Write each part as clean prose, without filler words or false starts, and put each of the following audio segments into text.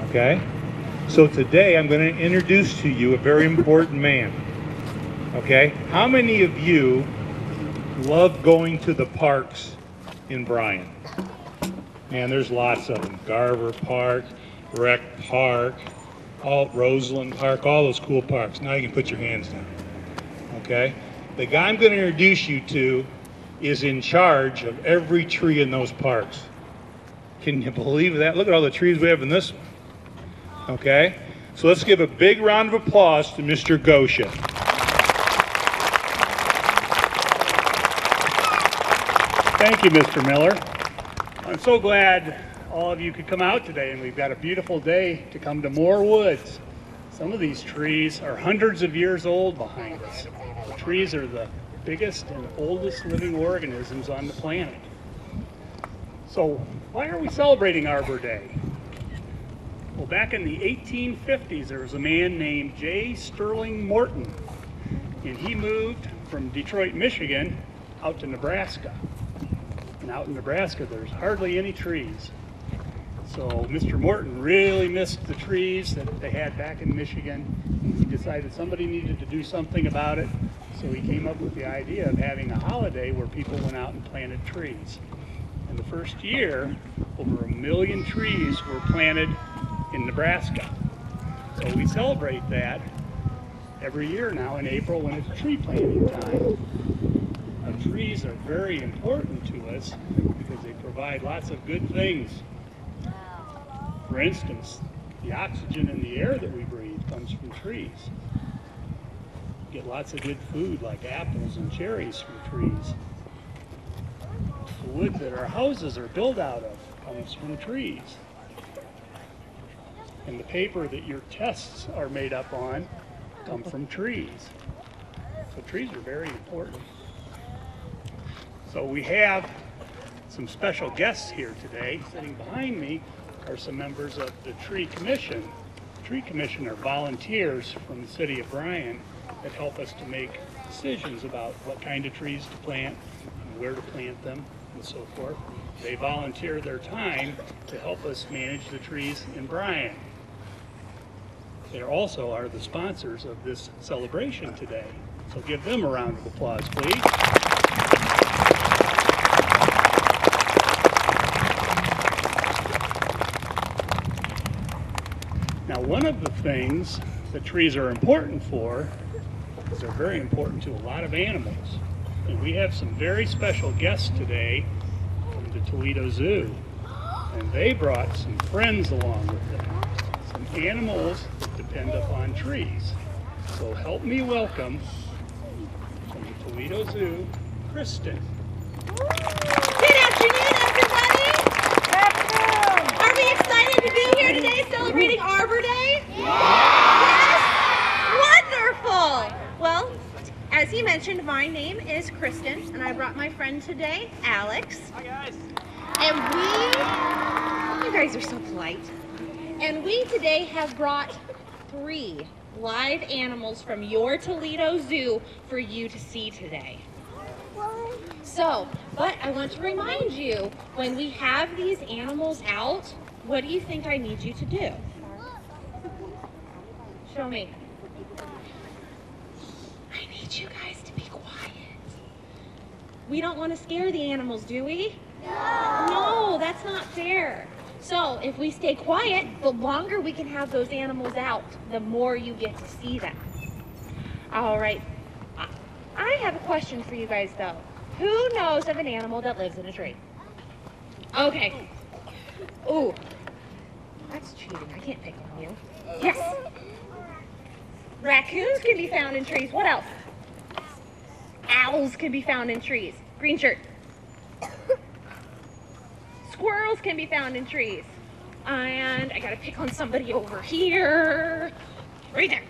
Okay? So today I'm going to introduce to you a very important man. Okay? How many of you love going to the parks in Bryan? Man, there's lots of them. Arbor Park, Rec Park, Roseland Park, all those cool parks. Now you can put your hands down. Okay? The guy I'm going to introduce you to is in charge of every tree in those parks. Can you believe that? Look at all the trees we have in this one. Okay? So let's give a big round of applause to Mr. Gosha. Thank you, Mr. Miller. I'm so glad all of you could come out today, and we've got a beautiful day to come to Moore Woods. Some of these trees are hundreds of years old behind us. The trees are the biggest and oldest living organisms on the planet. So why are we celebrating Arbor Day? Well, back in the 1850s, there was a man named J. Sterling Morton, and he moved from Detroit, Michigan, out to Nebraska. And out in Nebraska, there's hardly any trees. So Mr. Morton really missed the trees that they had back in Michigan. He decided somebody needed to do something about it, so he came up with the idea of having a holiday where people went out and planted trees. In the first year, over 1 million trees were planted in Nebraska. So we celebrate that every year now in April when it's tree planting time. Now, trees are very important to us because they provide lots of good things. For instance, the oxygen in the air that we breathe comes from trees. We get lots of good food like apples and cherries from trees. The wood that our houses are built out of comes from trees. And the paper that your tests are made up on come from trees. So trees are very important. So we have some special guests here today. Sitting behind me are some members of the Tree Commission. The Tree Commission are volunteers from the city of Bryan that help us to make decisions about what kind of trees to plant and where to plant them and so forth. They volunteer their time to help us manage the trees in Bryan. They also are the sponsors of this celebration today. So give them a round of applause, please. Now, one of the things that trees are important for is they're very important to a lot of animals. And we have some very special guests today from the Toledo Zoo. And they brought some friends along with them, some animals that depend upon trees. So help me welcome from the Toledo Zoo, Kristen. Good afternoon, everybody. Are we excited to be here today celebrating Arbor Day? Yes? Wonderful. Well, as he mentioned, my name is Kristen, and I brought my friend today, Alex. Hi, guys. And you guys are so polite. And we today have brought 3 live animals from your Toledo Zoo for you to see today. So, but I want to remind you, when we have these animals out, what do you think I need you to do? Show me. I need you guys to be quiet. We don't want to scare the animals, do we? No, that's not fair. So if we stay quiet, the longer we can have those animals out, the more you get to see them. All right. I have a question for you guys, though. Who knows of an animal that lives in a tree? Okay. Ooh. That's cheating. I can't pick on you. Yes. Raccoons can be found in trees. What else? Owls can be found in trees. Green shirt. Squirrels can be found in trees. And I gotta pick on somebody over here. Right there.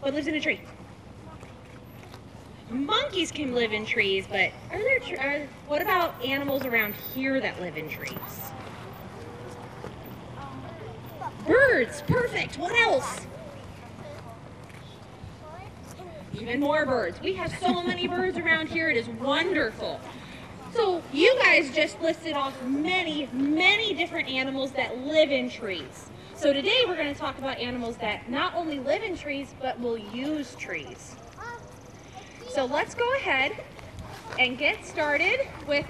What lives in a tree? Monkeys can live in trees, but what about animals around here that live in trees? Birds, perfect. What else? Even more birds. We have so many birds around here. It is wonderful. So you guys just listed off many, many different animals that live in trees. So today we're going to talk about animals that not only live in trees, but will use trees. So let's go ahead and get started with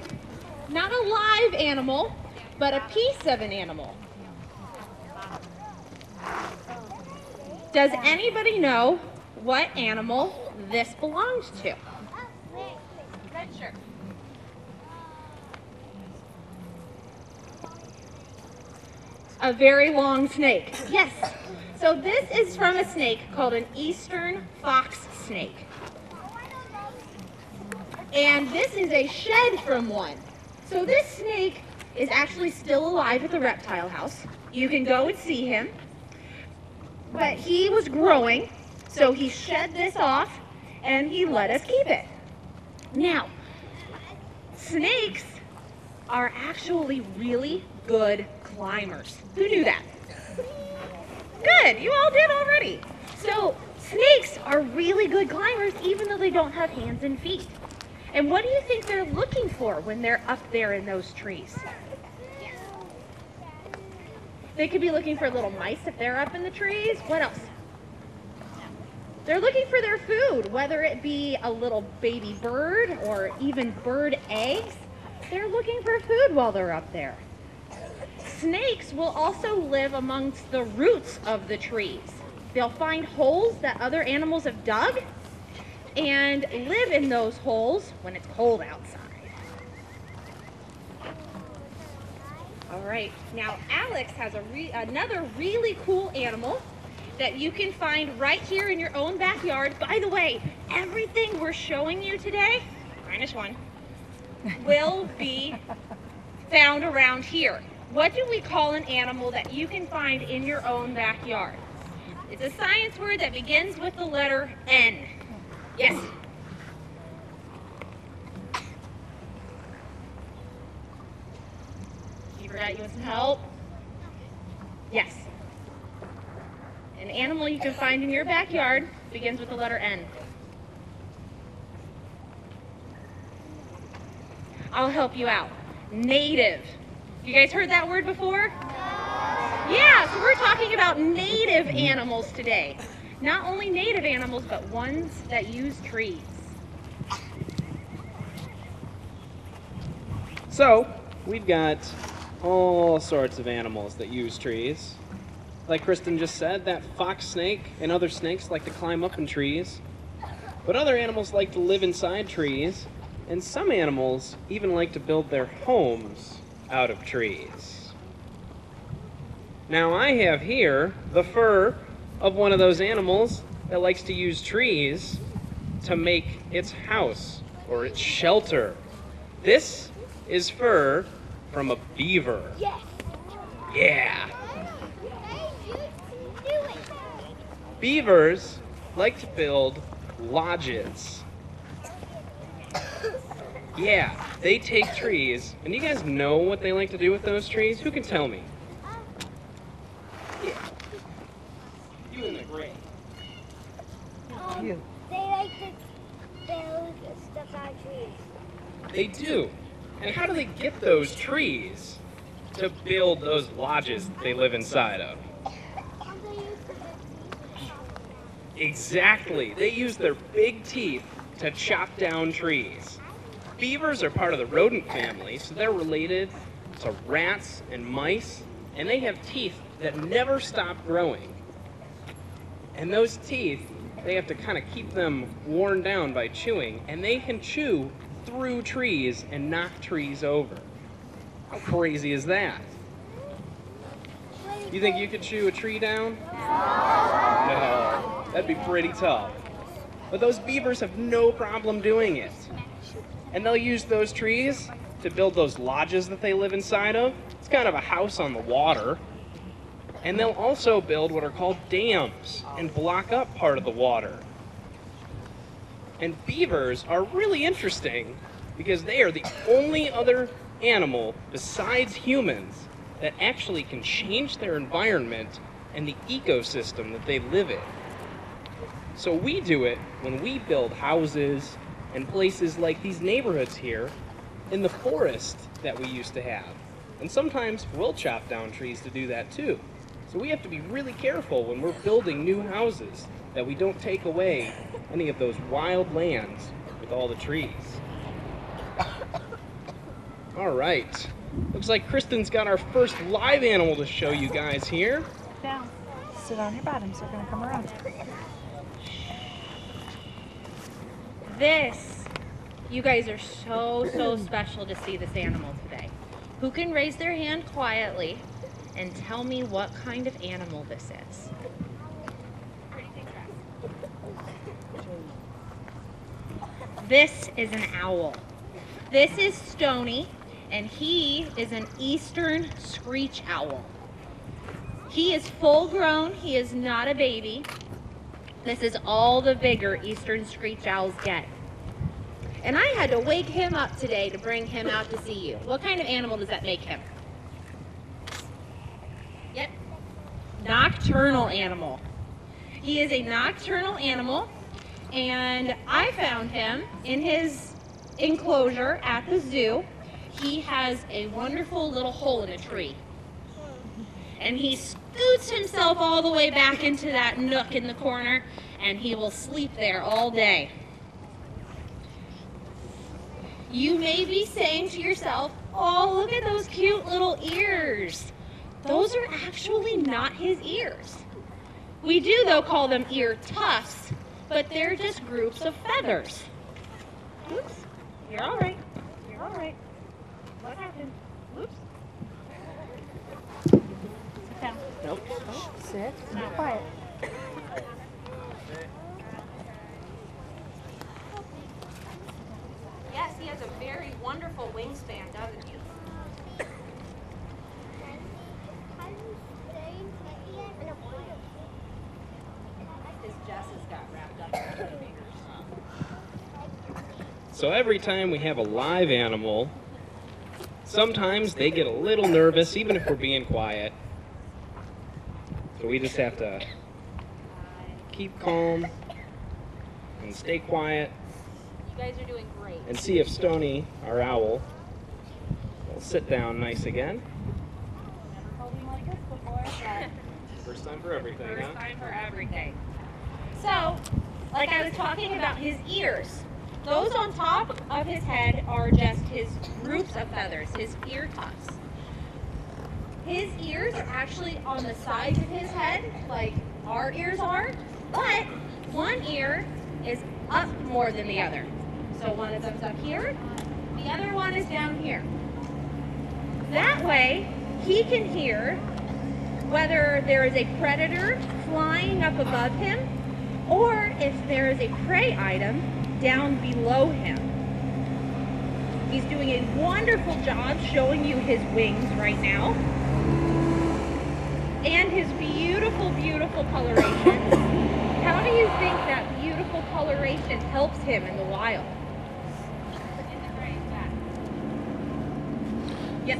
not a live animal, but a piece of an animal. Does anybody know what animal this belongs to? Sure. A very long snake. Yes. So this is from a snake called an eastern fox snake. And this is a shed from one. So this snake is actually still alive at the reptile house. You can go and see him. But he was growing, so he shed this off and he let us keep it. Now, snakes are actually really good climbers. Who knew that? Good, you all did already. So snakes are really good climbers even though they don't have hands and feet. And what do you think they're looking for when they're up there in those trees? They could be looking for little mice if they're up in the trees. What else? They're looking for their food, whether it be a little baby bird or even bird eggs. They're looking for food while they're up there. Snakes will also live amongst the roots of the trees. They'll find holes that other animals have dug and live in those holes when it's cold outside. All right, now Alex has another really cool animal that you can find right here in your own backyard. By the way, everything we're showing you today, minus one, will be found around here. What do we call an animal that you can find in your own backyard? It's a science word that begins with the letter N. Yes? You forgot you want some help? Yes. An animal you can find in your backyard begins with the letter N. I'll help you out. Native. You guys heard that word before? Yeah, so we're talking about native animals today. Not only native animals, but ones that use trees. So, we've got all sorts of animals that use trees. Like Kristen just said, that fox snake and other snakes like to climb up in trees. But other animals like to live inside trees, and some animals even like to build their homes out of trees. Now I have here the fur of one of those animals that likes to use trees to make its house or its shelter. This is fur from a beaver. Yes. Yeah. Beavers like to build lodges. Yeah, they take trees, and you guys know what they like to do with those trees? Who can tell me? Yeah. You in the gray. They like to build stuff out of trees. They do. And how do they get those trees to build those lodges that they live inside of? Exactly. They use their big teeth to chop down trees. Beavers are part of the rodent family, so they're related to rats and mice, and they have teeth that never stop growing. And those teeth, they have to kind of keep them worn down by chewing, and they can chew through trees and knock trees over. How crazy is that? You think you could chew a tree down? No. That'd be pretty tough. But those beavers have no problem doing it. And they'll use those trees to build those lodges that they live inside of. It's kind of a house on the water. And they'll also build what are called dams and block up part of the water. And beavers are really interesting because they are the only other animal besides humans that actually can change their environment and the ecosystem that they live in. So we do it when we build houses and places like these neighborhoods here in the forest that we used to have. And sometimes we'll chop down trees to do that too. So we have to be really careful when we're building new houses that we don't take away any of those wild lands with all the trees. All right. Looks like Kristen's got our first live animal to show you guys here. Down. Sit on your bottoms. They're going to come around. This, you guys are so special to see this animal today. Who can raise their hand quietly and tell me what kind of animal this is? This is an owl. This is Stony, and he is an eastern screech owl. He is full grown, he is not a baby. This is all the vigor eastern screech owls get. And I had to wake him up today to bring him out to see you. What kind of animal does that make him? Yep. Nocturnal animal. He is a nocturnal animal, and I found him in his enclosure at the zoo. He has a wonderful little hole in a tree. And he scoots himself all the way back into that nook in the corner, and he will sleep there all day. You may be saying to yourself, oh, look at those cute little ears. Those are actually not his ears. We do, though, call them ear tufts, but they're just groups of feathers. Oops, you're all right. You're all right. What happened? Oops. Sit down. Nope. Oh, Sit. Be quiet. Yes, he has a very wonderful wingspan, doesn't he? His Jess's got wrapped up in her fingers. So every time we have a live animal, sometimes they get a little nervous, even if we're being quiet. So we just have to keep calm and stay quiet You guys are doing great. and see if Stony, our owl, will sit down nice again. Never told him like this before, but First time for everything, first huh? time for everything. So, like I was talking about his ears. Those on top of his head are just his groups of feathers, his ear tufts. His ears are actually on the sides of his head, like our ears are, but one ear is up more than the other. So one of them's up here, the other one is down here. That way, he can hear whether there is a predator flying up above him, or if there is a prey item down below him. He's doing a wonderful job showing you his wings right now. And his beautiful, beautiful coloration. How do you think that beautiful coloration helps him in the wild? Yes.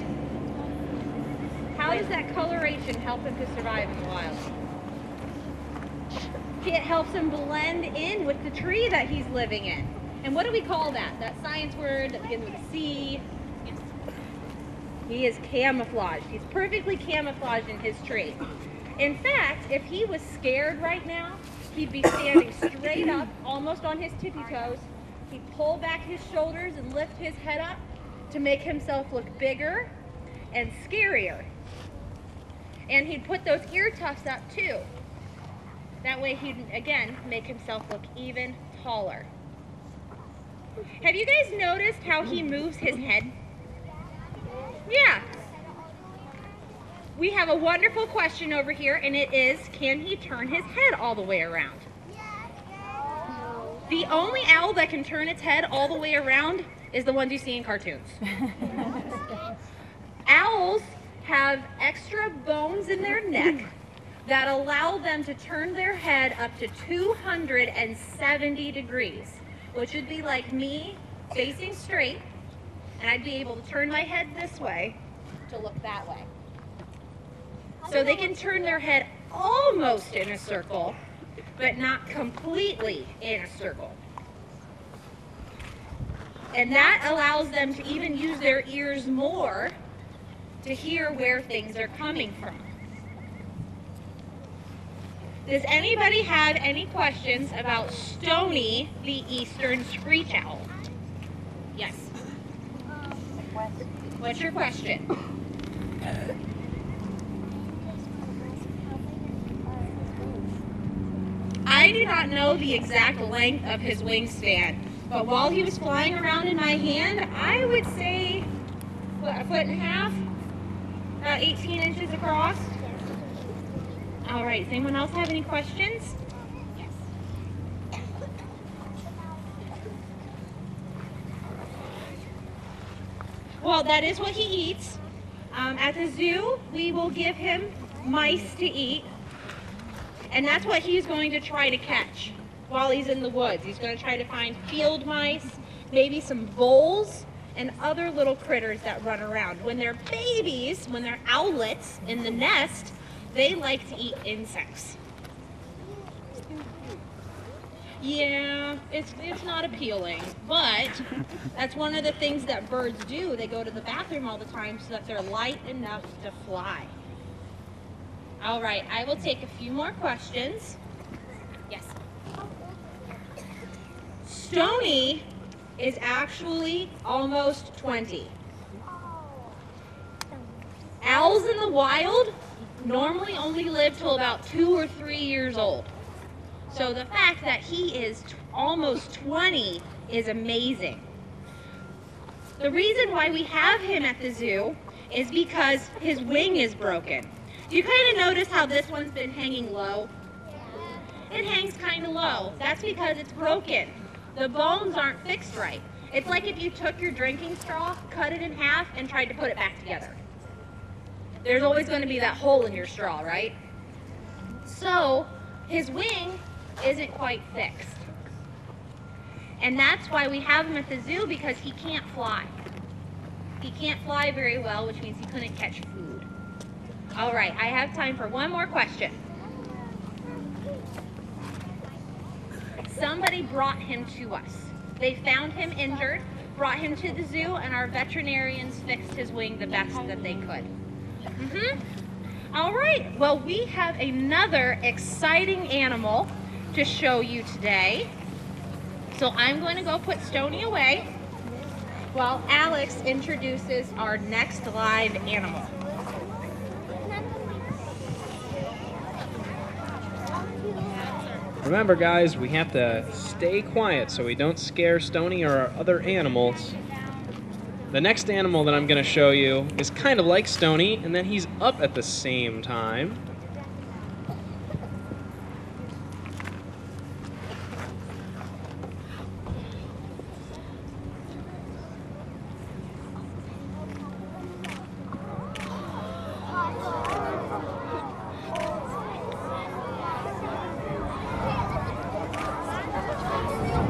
How does that coloration help him to survive in the wild? It helps him blend in with the tree that he's living in. And what do we call that? That science word that begins with a C. He is camouflaged. He's perfectly camouflaged in his tree. In fact, if he was scared right now, he'd be standing straight up, almost on his tippy toes. He'd pull back his shoulders and lift his head up to make himself look bigger and scarier. And he'd put those ear tufts up too. That way he'd, again, make himself look even taller. Have you guys noticed how he moves his head? Yeah. We have a wonderful question over here, and it is, can he turn his head all the way around? The only owl that can turn its head all the way around is the ones you see in cartoons. Owls have extra bones in their neck that allow them to turn their head up to 270 degrees, which would be like me facing straight, and I'd be able to turn my head this way to look that way. So they can turn their head almost in a circle, but not completely in a circle. And that allows them to even use their ears more to hear where things are coming from. Does anybody have any questions about Stony, the eastern screech owl? Yes. What's your question? I do not know the exact length of his wingspan, but while he was flying around in my hand, I would say, what, a foot and a half? About 18 inches across? All right, does anyone else have any questions? Yes. Well, that is what he eats. At the zoo, we will give him mice to eat. And that's what he's going to try to catch while he's in the woods. He's going to try to find field mice, maybe some voles, and other little critters that run around. When they're babies, when they're owlets in the nest, they like to eat insects. Yeah, it's not appealing, but that's one of the things that birds do. They go to the bathroom all the time so that they're light enough to fly. All right, I will take a few more questions. Yes. Stony is actually almost 20. Owls in the wild normally only live till about 2 or 3 years old. So the fact that he is almost 20 is amazing. The reason why we have him at the zoo is because his wing is broken. Do you kind of notice how this one's been hanging low? It hangs kind of low. That's because it's broken. The bones aren't fixed right. It's like if you took your drinking straw, cut it in half, and tried to put it back together. There's always going to be that hole in your straw, right? So his wing isn't quite fixed. And that's why we have him at the zoo, because he can't fly. He can't fly very well, which means he couldn't catch food. All right, I have time for one more question. Somebody brought him to us. They found him injured, brought him to the zoo, and our veterinarians fixed his wing the best that they could. All right, well, we have another exciting animal to show you today. So I'm going to go put Stony away while Alex introduces our next live animal. Remember, guys, we have to stay quiet so we don't scare Stony or our other animals. The next animal that I'm going to show you is kind of like Stony, and then he's up at the same time.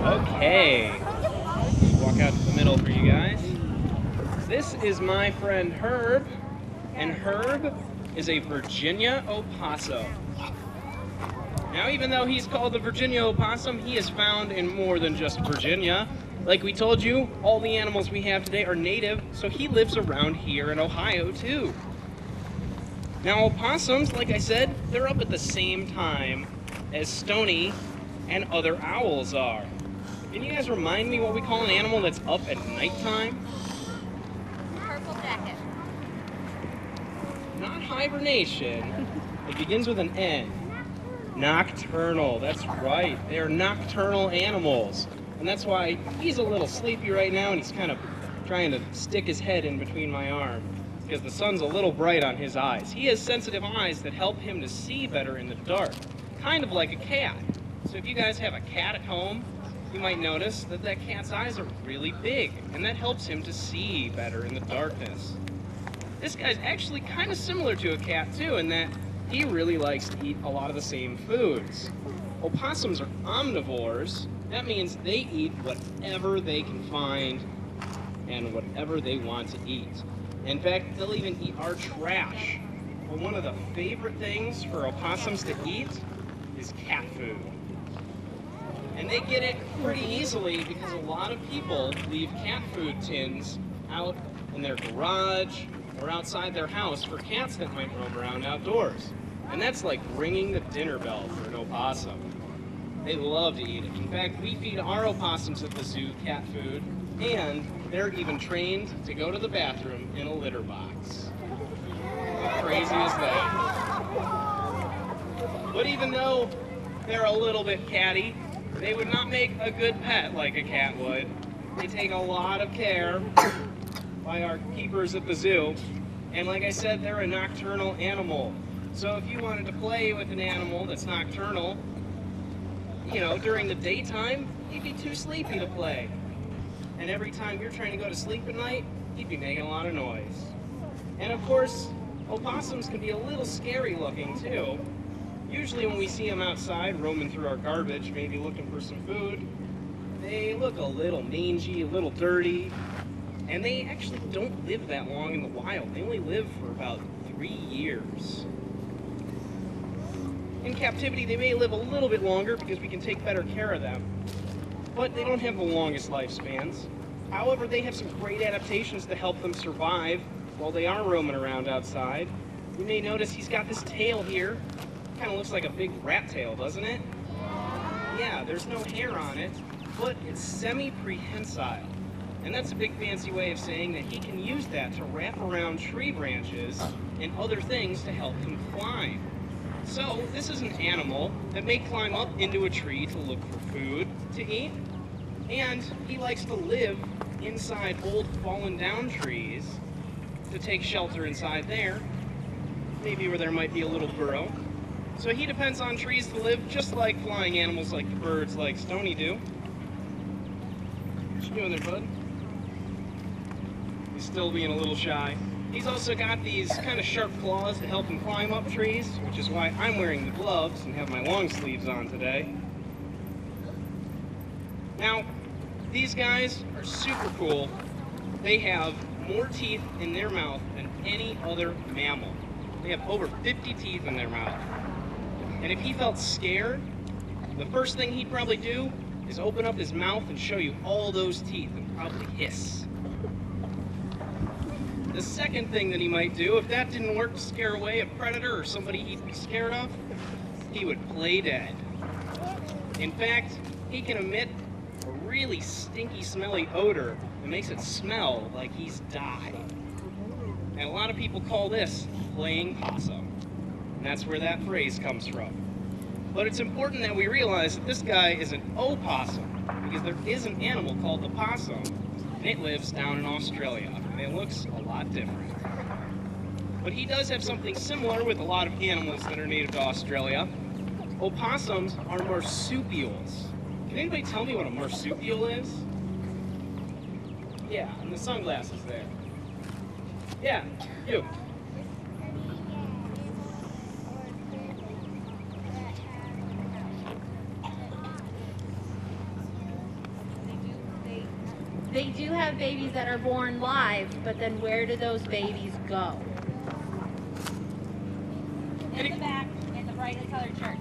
Okay, walk out to the middle for you guys. This is my friend Herb, and Herb is a Virginia opossum. Now, even though he's called the Virginia opossum, he is found in more than just Virginia. Like we told you, all the animals we have today are native, so he lives around here in Ohio too. Now, opossums, like I said, they're up at the same time as Stony and other owls are. Can you guys remind me what we call an animal that's up at nighttime? Purple jacket. Not hibernation. It begins with an N. Nocturnal, that's right. They are nocturnal animals. And that's why he's a little sleepy right now, and he's kind of trying to stick his head in between my arms, because the sun's a little bright on his eyes. He has sensitive eyes that help him to see better in the dark, kind of like a cat. So if you guys have a cat at home, you might notice that that cat's eyes are really big, and that helps him to see better in the darkness. This guy's actually kind of similar to a cat too, in that he really likes to eat a lot of the same foods. Opossums are omnivores. That means they eat whatever they can find and whatever they want to eat. In fact, they'll even eat our trash. But one of the favorite things for opossums to eat is cat food. And they get it pretty easily because a lot of people leave cat food tins out in their garage or outside their house for cats that might roam around outdoors. And that's like ringing the dinner bell for an opossum. They love to eat it. In fact, we feed our opossums at the zoo cat food, and they're even trained to go to the bathroom in a litter box. How crazy is that? But even though they're a little bit catty, they would not make a good pet like a cat would. They take a lot of care by our keepers at the zoo. And like I said, they're a nocturnal animal. So if you wanted to play with an animal that's nocturnal, you know, during the daytime, he'd be too sleepy to play. And every time you're trying to go to sleep at night, he'd be making a lot of noise. And of course, opossums can be a little scary looking too. Usually when we see them outside roaming through our garbage, maybe looking for some food, they look a little mangy, a little dirty, and they actually don't live that long in the wild. They only live for about 3 years. In captivity, they may live a little bit longer because we can take better care of them, but they don't have the longest lifespans. However, they have some great adaptations to help them survive while they are roaming around outside. You may notice he's got this tail here. Kind of looks like a big rat tail, doesn't it? Yeah, there's no hair on it, but it's semi-prehensile. And that's a big fancy way of saying that he can use that to wrap around tree branches and other things to help him climb. So this is an animal that may climb up into a tree to look for food to eat, and he likes to live inside old fallen down trees to take shelter inside there, maybe where there might be a little burrow. So he depends on trees to live, just like flying animals like the birds like Stony do. What you doing there, bud? He's still being a little shy. He's also got these kind of sharp claws to help him climb up trees, which is why I'm wearing the gloves and have my long sleeves on today. Now, these guys are super cool. They have more teeth in their mouth than any other mammal. They have over 50 teeth in their mouth. And if he felt scared, the first thing he'd probably do is open up his mouth and show you all those teeth and probably hiss. The second thing that he might do, if that didn't work to scare away a predator or somebody he'd be scared of, he would play dead. In fact, he can emit a really stinky, smelly odor that makes it smell like he's died. And a lot of people call this playing possum. And that's where that phrase comes from. But it's important that we realize that this guy is an opossum, because there is an animal called the possum, and it lives down in Australia, and it looks a lot different. But he does have something similar with a lot of animals that are native to Australia. Opossums are marsupials. Can anybody tell me what a marsupial is? Yeah, and the sunglasses there. Yeah, you. They do have babies that are born live, but then where do those babies go? In the back, in the brightly colored shirt.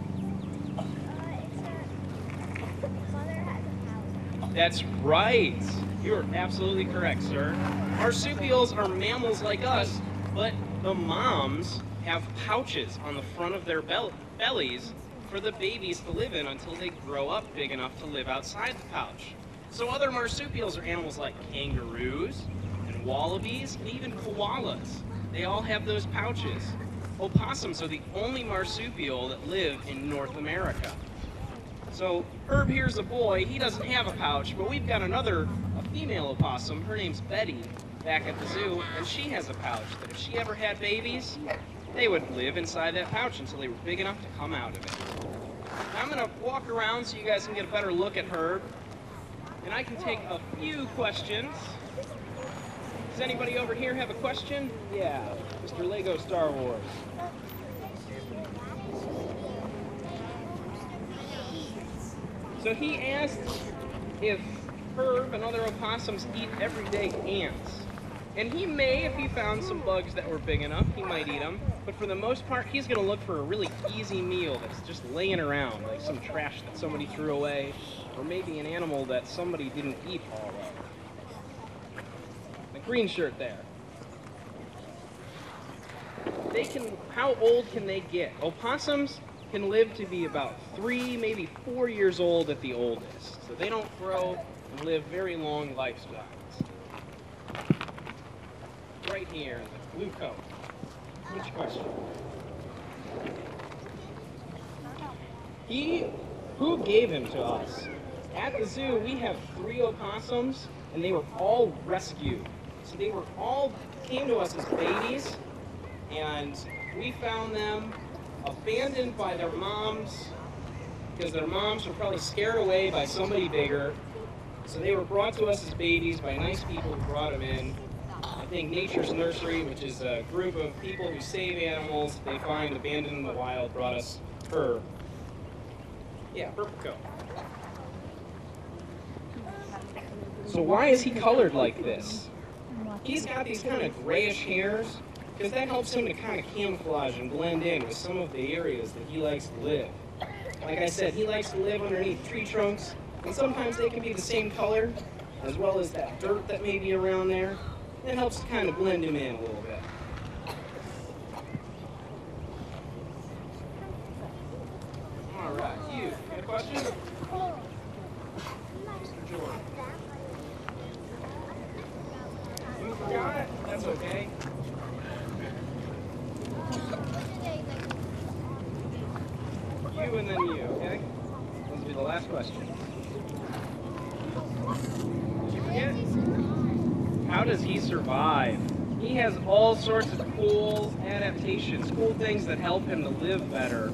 That's right. You're absolutely correct, sir. Marsupials are mammals like us, but the moms have pouches on the front of their bellies for the babies to live in until they grow up big enough to live outside the pouch. So other marsupials are animals like kangaroos and wallabies and even koalas. They all have those pouches. Opossums are the only marsupial that live in North America. So Herb here's a boy, he doesn't have a pouch, but we've got a female opossum, her name's Betty, back at the zoo, and she has a pouch that if she ever had babies, they would live inside that pouch until they were big enough to come out of it. Now I'm gonna walk around so you guys can get a better look at Herb. And I can take a few questions. Does anybody over here have a question? Yeah, Mr. Lego Star Wars. So he asked if Herb and other opossums eat everyday ants. And he may, if he found some bugs that were big enough, he might eat them. But for the most part, he's going to look for a really easy meal that's just laying around, like some trash that somebody threw away, or maybe an animal that somebody didn't eat all of. The green shirt there. how old can they get? Opossums can live to be about 3, maybe 4 years old at the oldest. So they don't grow and live very long lifespans. Right here, the blue coat. Which question? Who gave him to us? At the zoo, we have 3 opossums, and they were all rescued. So they came to us as babies, and we found them abandoned by their moms, because their moms were probably scared away by somebody bigger. So they were brought to us as babies by nice people who brought them in. I think Nature's Nursery, which is a group of people who save animals they find abandoned in the wild, brought us her. Yeah, purple coat. So why is he colored like this? He's got these kind of grayish hairs because that helps him to kind of camouflage and blend in with some of the areas that he likes to live. Like I said, he likes to live underneath tree trunks, and sometimes they can be the same color, as well as that dirt that may be around there. It helps to kind of blend him in a little bit. All right, you got a question? Mr. Jordan. You forgot it? That's okay. You and then you, okay? This will be the last question. Did you forget? How does he survive? He has all sorts of cool adaptations, cool things that help him to live better.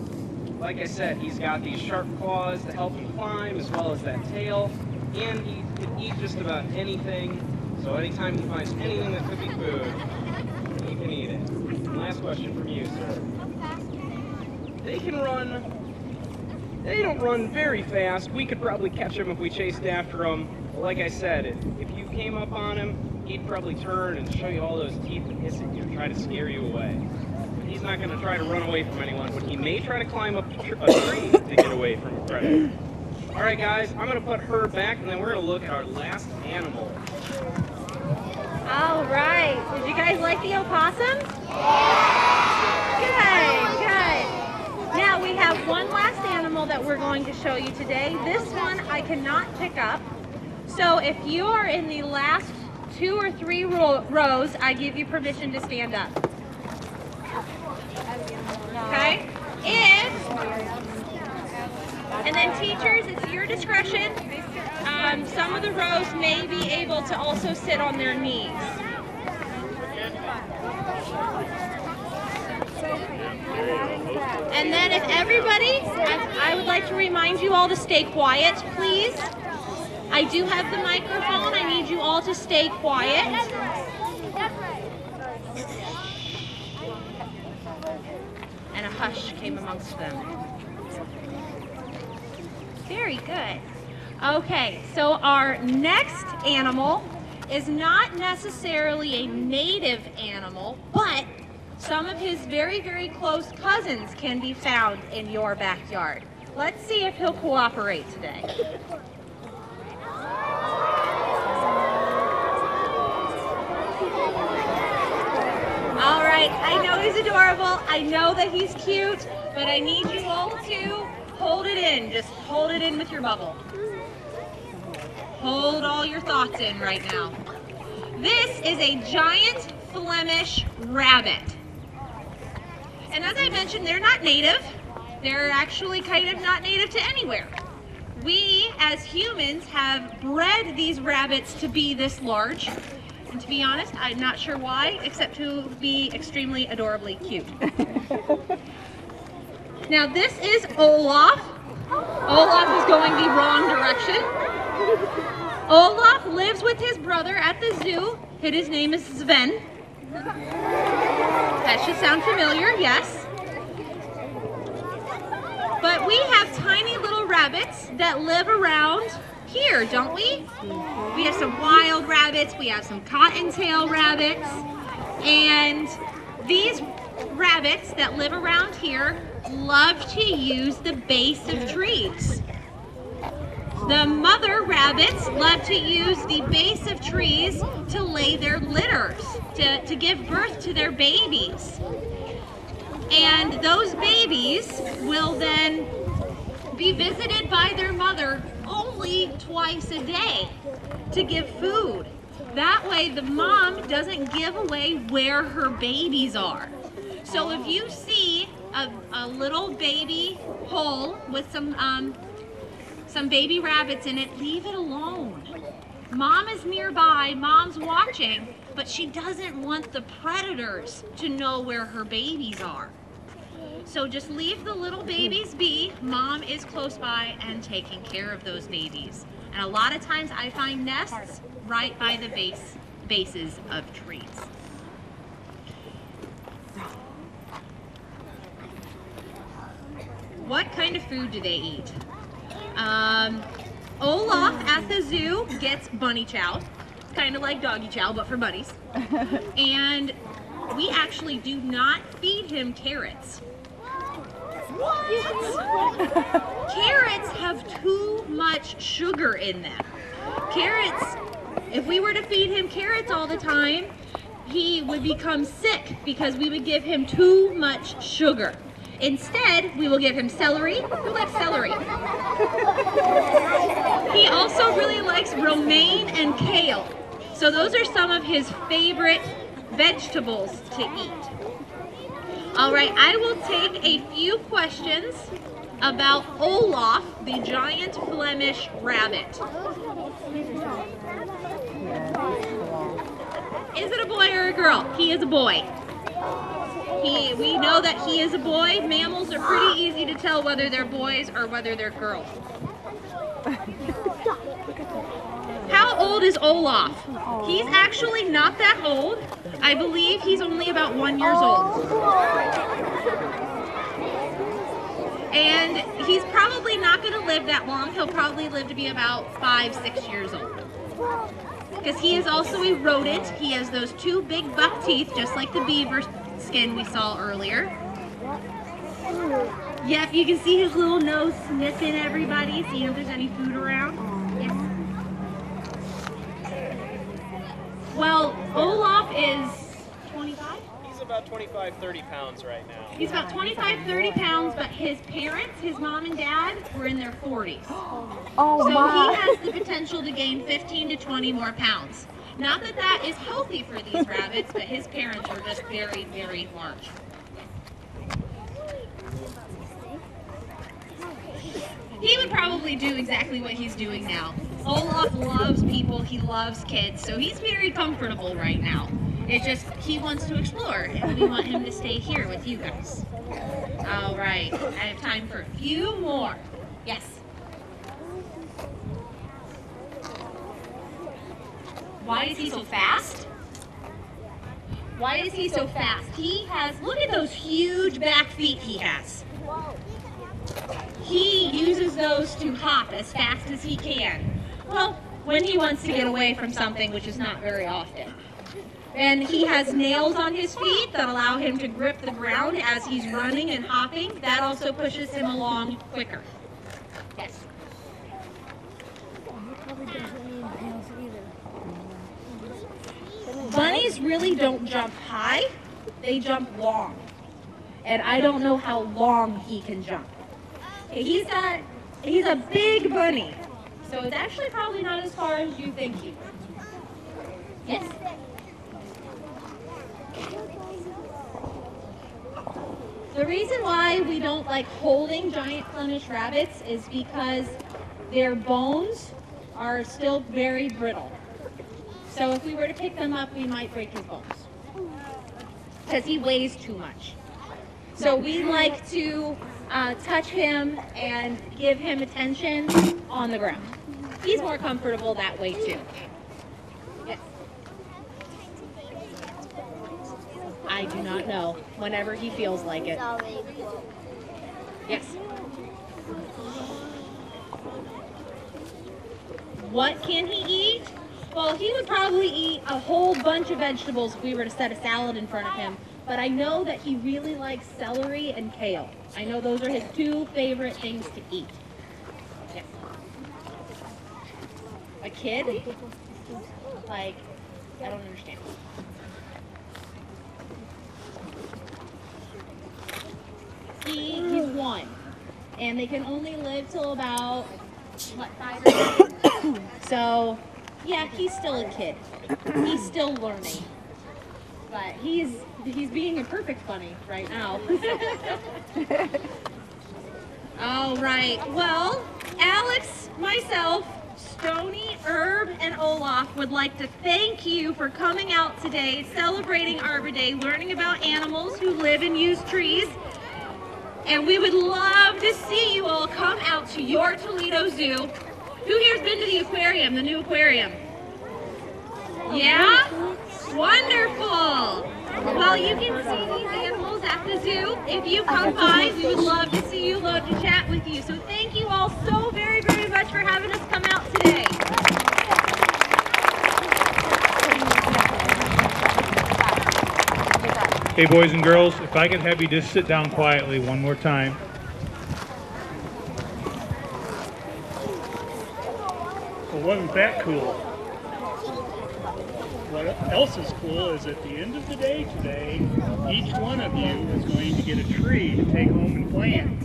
Like I said, he's got these sharp claws that help him climb, as well as that tail, and he can eat just about anything. So anytime he finds anything that could be food, he can eat it. And last question from you, sir. They can run. They don't run very fast. We could probably catch them if we chased after them. But like I said, if you came up on him, he'd probably turn and show you all those teeth and hiss at you and try to scare you away. But he's not going to try to run away from anyone, but he may try to climb up a tree to get away from a predator. All right, guys, I'm going to put her back, and then we're going to look at our last animal. All right. Did you guys like the opossums? Good, good. Now we have one last animal that we're going to show you today. This one I cannot pick up. So if you are in the last 2 or 3 rows, I give you permission to stand up. Okay? And then teachers, it's your discretion. Some of the rows may be able to also sit on their knees. And then if everybody, I would like to remind you all to stay quiet, please. I do have the microphone. I need you all to stay quiet. And a hush came amongst them. Very good. Okay, so our next animal is not necessarily a native animal, but some of his very, very close cousins can be found in your backyard. Let's see if he'll cooperate today. All right, I know he's adorable. I know that he's cute, but I need you all to hold it in. Just hold it in with your bubble. Hold all your thoughts in right now. This is a giant Flemish rabbit. And as I mentioned, they're not native. They're actually kind of not native to anywhere. We, as humans, have bred these rabbits to be this large. And to be honest, I'm not sure why, except to be extremely adorably cute. Now this is Olaf. Olaf is going the wrong direction. Olaf lives with his brother at the zoo. His name is Sven. That should sound familiar, yes. But we have tiny little rabbits that live around here, don't we? We have some wild rabbits, we have some cottontail rabbits, and these rabbits that live around here love to use the base of trees. The mother rabbits love to use the base of trees to lay their litters, to give birth to their babies. And those babies will then be visited by their mother only twice a day to give food. That way the mom doesn't give away where her babies are. So if you see a little baby hole with some baby rabbits in it, leave it alone. Mom is nearby, mom's watching, but she doesn't want the predators to know where her babies are. So just leave the little babies be. Mom is close by and taking care of those babies. And a lot of times I find nests right by the bases of trees. What kind of food do they eat? Olaf at the zoo gets bunny chow. It's kind of like doggy chow, but for bunnies. And we actually do not feed him carrots. What? Carrots have too much sugar in them. Carrots, if we were to feed him carrots all the time, he would become sick because we would give him too much sugar. Instead, we will give him celery. Who likes celery? He also really likes romaine and kale. So those are some of his favorite vegetables to eat. All right, I will take a few questions about Olaf, the giant Flemish rabbit. Is it a boy or a girl? He is a boy. We know that he is a boy. Mammals are pretty easy to tell whether they're boys or whether they're girls. How old is Olaf? He's actually not that old. I believe he's only about 1 year old. And he's probably not going to live that long. He'll probably live to be about 5-6 years old. Because he is also a rodent. He has those two big buck teeth, just like the beaver skin we saw earlier. Yep, you can see his little nose sniffing everybody, seeing if there's any food around. Yes. Well, Olaf is 25? He's about 25, 30 pounds right now. He's about 25, 30 pounds, but his parents, his mom and dad, were in their 40s. Oh, so my. he has the potential to gain 15 to 20 more pounds. Not that that is healthy for these rabbits, but his parents are just very, very large. He would probably do exactly what he's doing now. Olaf loves people, he loves kids, so he's very comfortable right now. It's just, he wants to explore, and we want him to stay here with you guys. All right, I have time for a few more. Yes? Why is he so fast? Why is he so fast? He has, look at those huge back feet he has. He uses those to hop as fast as he can. Well, when he wants to get away from something, which is not very often. And he has nails on his feet that allow him to grip the ground as he's running and hopping. That also pushes him along quicker. Yes? Bunnies really don't jump high, they jump long. And I don't know how long he can jump. Okay, he's a big bunny, so it's actually probably not as far as you think he would. Yes? The reason why we don't like holding giant Flemish rabbits is because their bones are still very brittle. So if we were to pick them up, we might break his bones because he weighs too much. So we like to touch him and give him attention on the ground. He's more comfortable that way too. Yes. I do not know. Whenever he feels like it. Yes. What can he eat? Well, he would probably eat a whole bunch of vegetables if we were to set a salad in front of him. But I know that he really likes celery and kale. I know those are his two favorite things to eat. Yes. A kid? Like, I don't understand. He's 1. And they can only live till about, what, 5 or 6? So, yeah, he's still a kid. He's still learning. But he's being a perfect bunny right now. All right, well, Alex, myself, Stony, Herb, and Olaf would like to thank you for coming out today, celebrating Arbor Day, learning about animals who live and use trees. And we would love to see you all come out to your Toledo Zoo. Who here's been to the aquarium, the new aquarium? Yeah? Wonderful. Well, you can see these animals at the zoo. If you come by, we would love to see you, love to chat with you. So thank you all so very, very much for having us come out today. Hey, boys and girls, if I could have you just sit down quietly one more time. Well, wasn't that cool? What else is cool is at the end of the day today, each one of you is going to get a tree to take home and plant.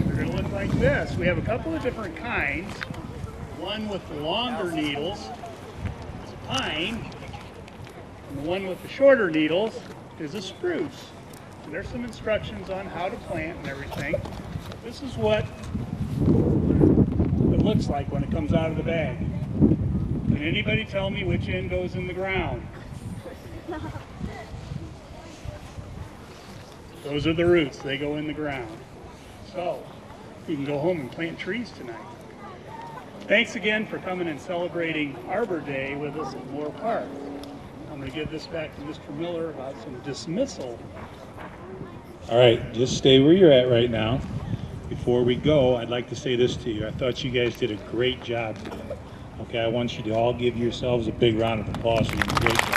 They're going to look like this. We have a couple of different kinds. One with the longer needles is a pine, and the one with the shorter needles is a spruce. So there's some instructions on how to plant and everything. This is what it looks like when it comes out of the bag. Can anybody tell me which end goes in the ground? Those are the roots. They go in the ground. So you can go home and plant trees tonight. Thanks again for coming and celebrating Arbor Day with us at Moore Park. I'm going to give this back to Mr. Miller about some dismissal. All right, just stay where you're at right now. Before we go, I'd like to say this to you. I thought you guys did a great job today. Okay, I want you to all give yourselves a big round of applause for doing a great job.